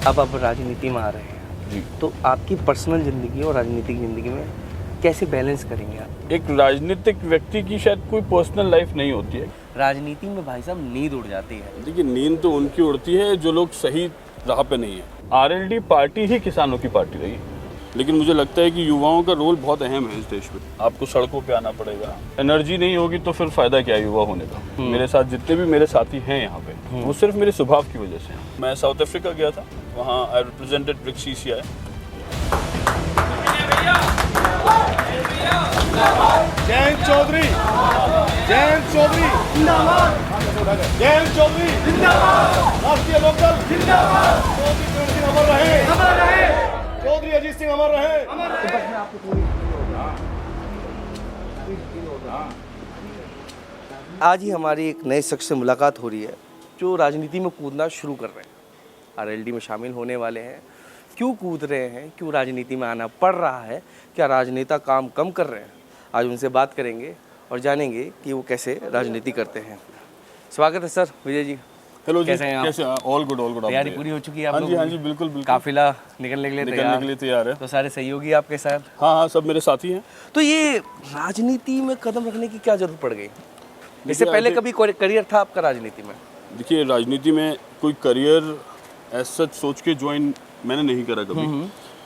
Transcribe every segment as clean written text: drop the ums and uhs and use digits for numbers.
अब आप राजनीति में आ रहे हैं जी। तो आपकी पर्सनल ज़िंदगी और राजनीतिक ज़िंदगी में कैसे बैलेंस करेंगे आप? एक राजनीतिक व्यक्ति की शायद कोई पर्सनल लाइफ नहीं होती है। राजनीति में भाई साहब नींद उड़ जाती है। देखिए, नींद तो उनकी उड़ती है जो लोग सही राह पे नहीं है। आरएलडी पार्टी ही किसानों की पार्टी रही है, लेकिन मुझे लगता है कि युवाओं का रोल बहुत अहम है इस देश में। आपको सड़कों पे आना पड़ेगा। एनर्जी नहीं होगी तो फिर फायदा क्या है युवा होने का। मेरे साथ जितने भी मेरे साथी हैं यहाँ पे, वो सिर्फ मेरे स्वभाव की वजह से हैं। मैं साउथ अफ्रीका गया था, वहाँ I represented BRICS CCI। Jayant Chaudhary, Jayant Chaudhary जिंदाबाद, जयंत चौधरी जिंदाबाद, राष्ट्रीय लोकदल जिंदाबाद, चौधरी सिंह अमर रहे, अमर रहे, चौधरी अजीत सिंह अमर रहे, अमर रहे। आज ही हमारी एक नए शख्स से मुलाकात हो रही है जो राजनीति में कूदना शुरू कर रहे हैं, आरएलडी में शामिल होने वाले हैं। क्यों कूद रहे हैं, क्यों राजनीति में आना पड़ रहा है, क्या राजनेता काम कम कर रहे हैं? आज उनसे बात करेंगे और जानेंगे कि वो कैसे राजनीति करते हैं। स्वागत है सर विजय जी। हेलो जी, कैसे हैं आप? कैसे? All good, all good. तैयारी पूरी हो चुकी है आप हाँ जी, लोगों हाँ की? जी, बिल्कुल बिल्कुल। काफिला निकलने के लिए तैयार है। तो सारे सहयोगी आपके साथ? हाँ हाँ, सब मेरे साथी हैं। तो ये राजनीति में कदम रखने की क्या जरूरत पड़ गई? इससे पहले कभी करियर था आपका राजनीति में? देखिए, राजनीति में कोई करियर ऐसा सोच के ज्वाइन मैंने नहीं करा कभी,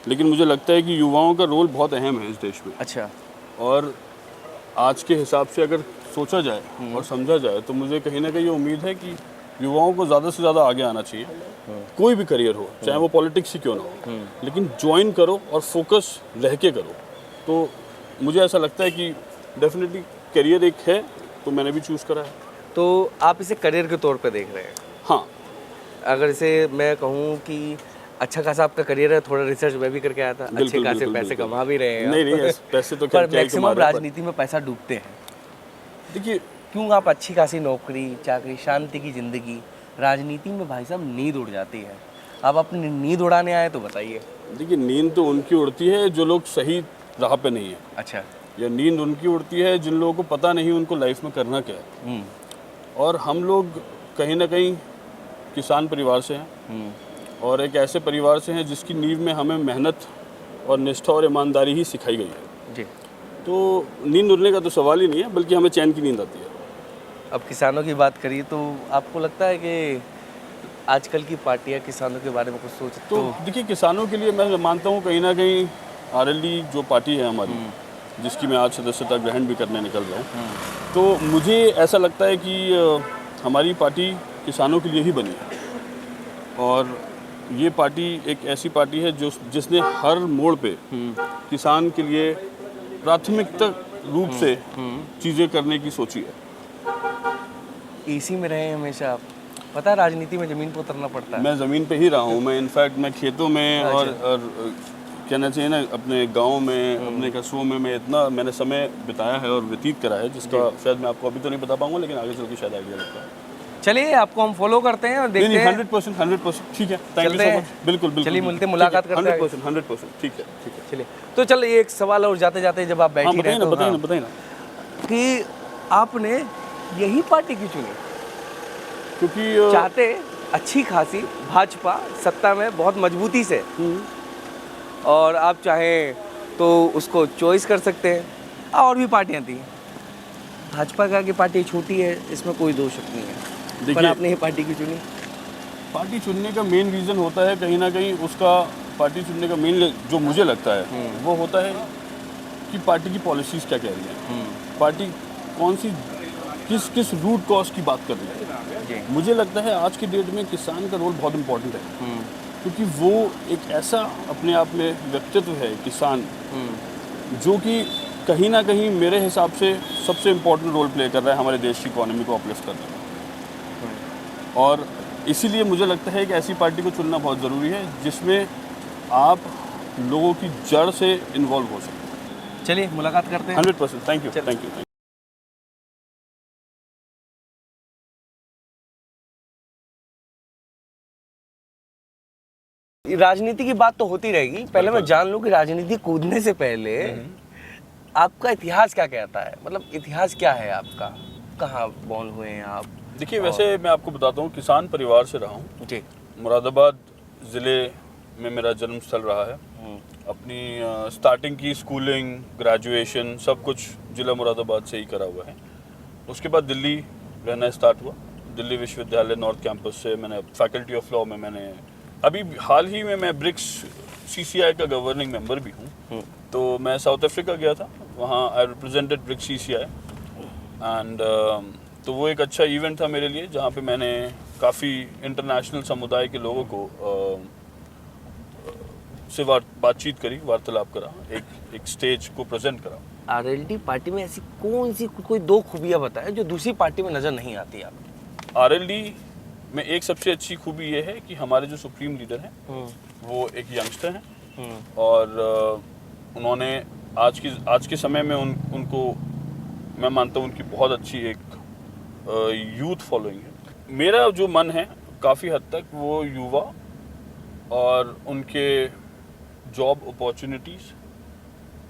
लेकिन मुझे लगता है कि युवाओं का रोल बहुत अहम है इस देश में। अच्छा। और आज के हिसाब से अगर सोचा जाए और समझा जाए तो मुझे कहीं ना कहीं ये उम्मीद है कि युवाओं को ज़्यादा से ज़्यादा आगे आना चाहिए। कोई भी करियर हो, चाहे वो पॉलिटिक्स ही क्यों ना हो, लेकिन ज्वाइन करो और फोकस रह के करो। तो मुझे ऐसा लगता है कि डेफिनेटली करियर एक है, तो मैंने भी चूज़ करा है। तो आप इसे करियर के तौर पे देख रहे हैं? हाँ। अगर इसे मैं कहूँ कि अच्छा खासा आपका करियर है, थोड़ा रिसर्च मैं भी करके आया था, अच्छे खासे पैसे कमा भी रहे हैं। नहीं, पैसे तो पर मैक्सिमम राजनीति में पैसा डूबते हैं। देखिए, क्यों आप अच्छी खासी नौकरी चाकरी शांति की ज़िंदगी, राजनीति में भाई साहब नींद उड़ जाती है। आप अपनी नींद उड़ाने आए तो बताइए। देखिए, नींद तो उनकी उड़ती है जो लोग सही राह पे नहीं है। अच्छा। या नींद उनकी उड़ती है जिन लोगों को पता नहीं उनको लाइफ में करना क्या है। और हम लोग कहीं ना कहीं किसान परिवार से हैं, और एक ऐसे परिवार से हैं जिसकी नींव में हमें मेहनत और निष्ठा और ईमानदारी ही सिखाई गई है। जी। तो नींद उड़ने का तो सवाल ही नहीं है, बल्कि हमें चैन की नींद आती है। अब किसानों की बात करिए तो आपको लगता है कि आजकल की पार्टियां किसानों के बारे में कुछ सोच तो देखिए, किसानों के लिए मैं मानता हूँ कहीं ना कहीं आरएलडी जो पार्टी है हमारी, जिसकी मैं आज सदस्यता ग्रहण भी करने निकल रहा हूँ, तो मुझे ऐसा लगता है कि हमारी पार्टी किसानों के लिए ही बनी है। और ये पार्टी एक ऐसी पार्टी है जिसने हर मोड़ पे किसान के लिए प्राथमिकता रूप से चीज़ें करने की सोची है। इसी में रहे हमेशा आप? पता है राजनीति में ज़मीन पर उतरना पड़ता है। मैं ज़मीन पे ही रहा हूँ। मैं इनफैक्ट मैं खेतों में और कहना चाहिए ना, अपने गांव में, अपने कस्बों में मैं इतना मैंने समय बिताया है और व्यतीत करा है, जिसका शायद मैं आपको अभी तो नहीं बता पाऊंगा, लेकिन आगे चल के शायद आइडिया लगता है। चलिए, आपको हम फॉलो करते हैं और देखते हैं। 100% ठीक है। Thank you so much. बिल्कुल। चलिए, मिलते मुलाकात करते हैं। 100% ठीक है। चलिए, तो चलिए एक सवाल और जाते जाते जब आप बैठे रहे तो बताइए ना कि आपने यही पार्टी क्यों चुनी? क्योंकि चाहते अच्छी खासी भाजपा सत्ता में बहुत मजबूती से, और आप चाहें तो उसको चॉइस कर सकते हैं। और भी पार्टियां थी, भाजपा का की पार्टी छोटी है, इसमें कोई दोष नहीं है, पर आपने ये पार्टी क्यों चुनी? पार्टी चुनने का मेन रीज़न होता है कहीं ना कहीं उसका, पार्टी चुनने का मेन जो मुझे लगता है वो होता है कि पार्टी की पॉलिसीज़ क्या कह रही है, पार्टी कौन सी किस रूट कॉज की बात कर रही है। मुझे लगता है आज की डेट में किसान का रोल बहुत इम्पोर्टेंट है, क्योंकि वो एक ऐसा अपने आप में व्यक्तित्व है किसान, जो कि कहीं ना कहीं मेरे हिसाब से सबसे इम्पोर्टेंट रोल प्ले कर रहा है हमारे देश की इकोनॉमी को अपलिफ्ट करने में। और इसीलिए मुझे लगता है कि ऐसी पार्टी को चुनना बहुत ज़रूरी है जिसमें आप लोगों की जड़ से इन्वॉल्व हो सकते। चलिए मुलाकात करते हैं। 100%। Thank you. राजनीति की बात तो होती रहेगी, पहले मैं जान लूं कि राजनीति कूदने से पहले आपका इतिहास क्या कहता है? मतलब इतिहास क्या है आपका, कहाँ बॉर्न हुए हैं आप? देखिए, वैसे मैं आपको बताता हूँ, किसान परिवार से रहा हूँ जी। मुरादाबाद ज़िले में मेरा जन्म स्थल रहा है। अपनी स्टार्टिंग की स्कूलिंग, ग्रेजुएशन सब कुछ ज़िला मुरादाबाद से ही करा हुआ है। उसके बाद दिल्ली रहना स्टार्ट हुआ। दिल्ली विश्वविद्यालय नॉर्थ कैंपस से मैंने फैकल्टी ऑफ लॉ में मैंने अभी हाल ही में मैं ब्रिक्स CCI का गवर्निंग मेंबर भी हूँ। तो मैं साउथ अफ्रीका गया था, वहाँ I represented BRICS CCI and तो वो एक अच्छा इवेंट था मेरे लिए, जहाँ पे मैंने काफ़ी इंटरनेशनल समुदाय के लोगों को से बातचीत करी, वार्तालाप करा, एक स्टेज को प्रेजेंट करा। RLD पार्टी में ऐसी कौन सी कोई दो खूबियाँ बताए जो दूसरी पार्टी में नज़र नहीं आती आपको? RLD में एक सबसे अच्छी खूबी ये है कि हमारे जो सुप्रीम लीडर हैं वो एक यंगस्टर हैं और उन्होंने आज के समय में उनको मैं मानता हूँ उनकी बहुत अच्छी एक यूथ फॉलोइंग है। मेरा जो मन है काफ़ी हद तक वो युवा और उनके जॉब अपॉर्चुनिटीज़,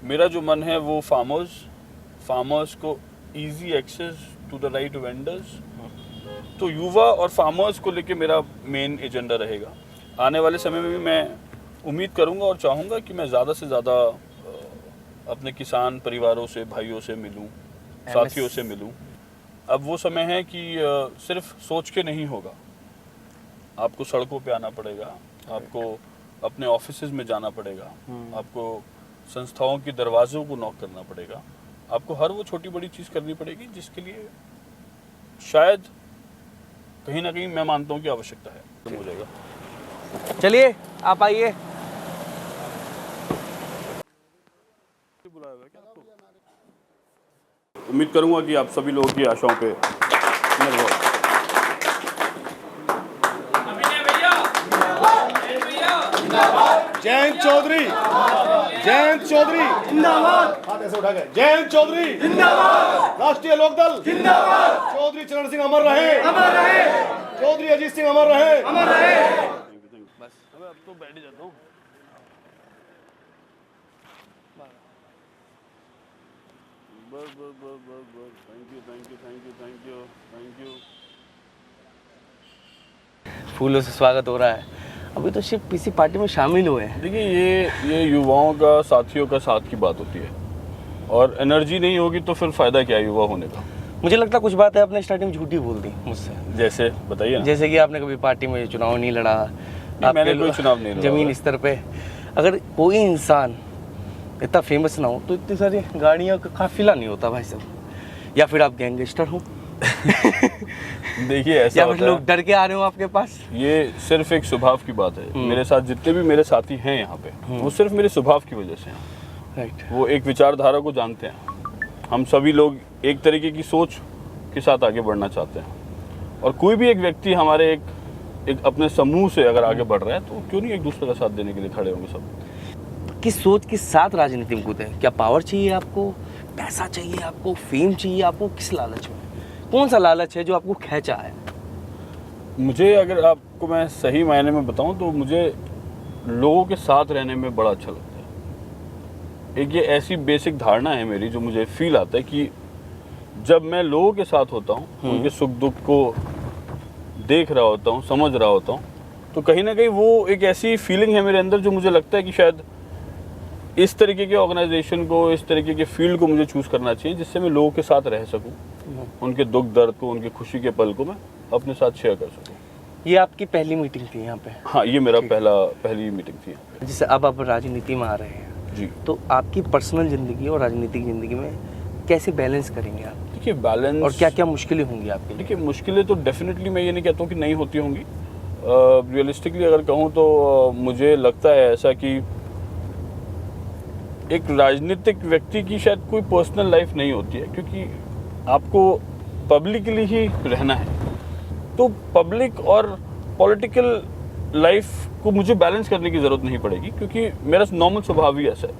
मेरा जो मन है वो फार्मर्स को easy access to the right vendors, तो युवा और फार्मर्स को लेके मेरा मेन एजेंडा रहेगा। आने वाले समय में भी मैं उम्मीद करूंगा और चाहूँगा कि मैं ज़्यादा से ज़्यादा अपने किसान परिवारों से, भाइयों से मिलूं, साथियों से मिलूं। अब वो समय है कि सिर्फ सोच के नहीं होगा, आपको सड़कों पे आना पड़ेगा, आपको अपने ऑफिसेज में जाना पड़ेगा, आपको संस्थाओं के दरवाज़ों को नॉक करना पड़ेगा, आपको हर वो छोटी बड़ी चीज़ करनी पड़ेगी जिसके लिए शायद कहीं ना कहीं मैं मानता हूँ कि आवश्यकता है, तो हो जाएगा। चलिए आप आइए। उम्मीद करूंगा कि आप सभी लोगों की आशाओं पे निर्भर। जयंत चौधरी, जयंत चौधरी जिंदाबाद। हाथ ऐसे उठा के जयंत चौधरी जिंदाबाद। राष्ट्रीय लोकदल जिंदाबाद। चौधरी चरण सिंह अमर रहे, अमर रहे। चौधरी अजीत सिंह अमर रहे, अमर रहे। बस अब तो बैठ जाता हूँ। बस थैंक यू। फूलों से स्वागत हो रहा है। अभी तो सिर्फ किसी पार्टी में शामिल हुए हैं। देखिए ये युवाओं का, साथियों का साथ की बात होती है, और एनर्जी नहीं होगी तो फिर फायदा क्या है युवा होने का। मुझे लगता है कुछ बातें आपने स्टार्टिंग में झूठी बोल दी मुझसे। जैसे बताइए ना। जैसे कि आपने कभी पार्टी में चुनाव नहीं लड़ा, मैंने कोई चुनाव नहीं लड़ा। जमीन स्तर पे अगर कोई इंसान इतना फेमस ना हो तो इतनी सारी गाड़ियों का काफिला नहीं होता भाई साहब। या फिर आप गैंगस्टर हो देखिए ऐसा या फिर लोग डर के आ रहे हो आपके पास। ये सिर्फ एक स्वभाव की बात है। मेरे साथ जितने भी मेरे साथी हैं यहाँ पे, वो सिर्फ मेरे स्वभाव की वजह से हैं। राइट। वो एक विचारधारा को जानते हैं। हम सभी लोग एक तरीके की सोच के साथ आगे बढ़ना चाहते हैं, और कोई भी एक व्यक्ति हमारे एक अपने समूह से अगर आगे बढ़ रहा है तो क्यों नहीं एक दूसरे का साथ देने के लिए खड़े होंगे सब। किस सोच के साथ राजनीति में कूदे? क्या पावर चाहिए आपको, पैसा चाहिए आपको, फेम चाहिए आपको? किस लालच में? कौन सा लालच है जो आपको खींचा है? मुझे अगर आपको मैं सही मायने में बताऊं तो मुझे लोगों के साथ रहने में बड़ा अच्छा लगता है। एक ये ऐसी बेसिक धारणा है मेरी जो मुझे फील आता है कि जब मैं लोगों के साथ होता हूँ, उनके सुख दुख को देख रहा होता हूँ, समझ रहा होता हूँ, तो कहीं ना कहीं वो एक ऐसी फीलिंग है मेरे अंदर जो मुझे लगता है कि शायद इस तरीके के ऑर्गेनाइजेशन को, इस तरीके के फील्ड को मुझे चूज़ करना चाहिए जिससे मैं लोगों के साथ रह सकूं, उनके दुख दर्द को, उनके खुशी के पल को मैं अपने साथ शेयर कर सकूं। ये आपकी पहली मीटिंग थी यहाँ पे? हाँ, ये मेरा पहली मीटिंग थी। जैसे अब आप राजनीति में आ रहे हैं जी, तो आपकी पर्सनल ज़िंदगी और राजनीतिक ज़िंदगी में कैसे बैलेंस करेंगे आप? देखिए बैलेंस, और क्या क्या मुश्किलें होंगी आपके लिए? देखिए मुश्किलें तो डेफिनेटली मैं ये नहीं कहता हूँ कि नहीं होती होंगी। रियलिस्टिकली अगर कहूँ तो मुझे लगता है ऐसा कि एक राजनीतिक व्यक्ति की शायद कोई पर्सनल लाइफ नहीं होती है, क्योंकि आपको पब्लिकली ही रहना है। तो पब्लिक और पॉलिटिकल लाइफ को मुझे बैलेंस करने की ज़रूरत नहीं पड़ेगी, क्योंकि मेरा नॉर्मल स्वभाव ही ऐसा है।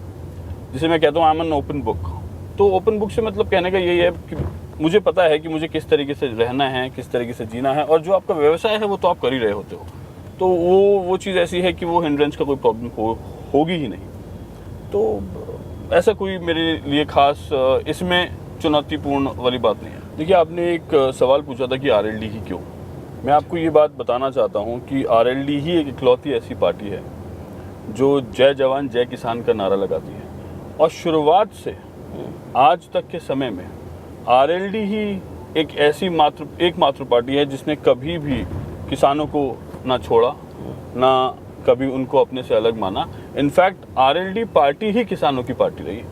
जिसे मैं कहता हूँ I am an open book. तो ओपन बुक से मतलब कहने का यही है कि मुझे पता है कि मुझे किस तरीके से रहना है, किस तरीके से जीना है, और जो आपका व्यवसाय है वो तो आप कर ही रहे होते हो। तो वो चीज़ ऐसी है कि वो हिंड्रेंस का कोई प्रॉब्लम होगी ही नहीं। तो ऐसा कोई मेरे लिए खास इसमें चुनौतीपूर्ण वाली बात नहीं है। देखिए आपने एक सवाल पूछा था कि RLD ही क्यों। मैं आपको ये बात बताना चाहता हूँ कि आरएलडी ही एक इकलौती ऐसी पार्टी है जो जय जवान जय किसान का नारा लगाती है, और शुरुआत से आज तक के समय में आरएलडी ही एक ऐसी एकमात्र पार्टी है जिसने कभी भी किसानों को ना छोड़ा, ना कभी उनको अपने से अलग माना। इनफैक्ट आरएलडी पार्टी ही किसानों की पार्टी रही।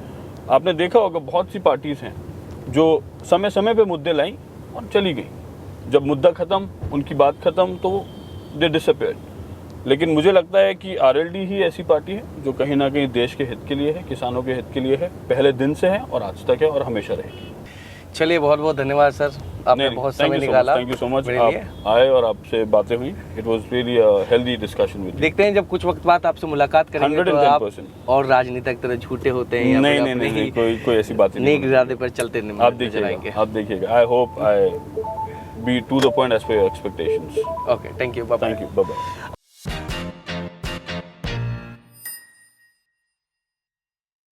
आपने देखा होगा बहुत सी पार्टीज हैं जो समय समय पे मुद्दे लाई और चली गई, जब मुद्दा खत्म, उनकी बात खत्म, तो दे डिसअपीयर्ड। लेकिन मुझे लगता है कि आरएलडी ही ऐसी पार्टी है जो कहीं ना कहीं देश के हित के लिए है, किसानों के हित के लिए है, पहले दिन से है और आज तक है और हमेशा रहेगी। चलिए, बहुत बहुत धन्यवाद सर, आपने बहुत समय निकाला। थैंक यू सो मच, आप आए और आपसे बातें हुई। It was really a healthy discussion with you. देखते हैं जब कुछ वक्त बाद आपसे मुलाकात करेंगे तो आप 110%। और राजनीतिक तरह झूठे होते हैं या नहीं फिर नहीं अपने नहीं, ही कोई ऐसी बात नहीं। नेक इरादे पर चलते आप देखिएगा। I hope I be to the point as per your expectations. Okay, thank you, bye bye. Thank you, bye bye.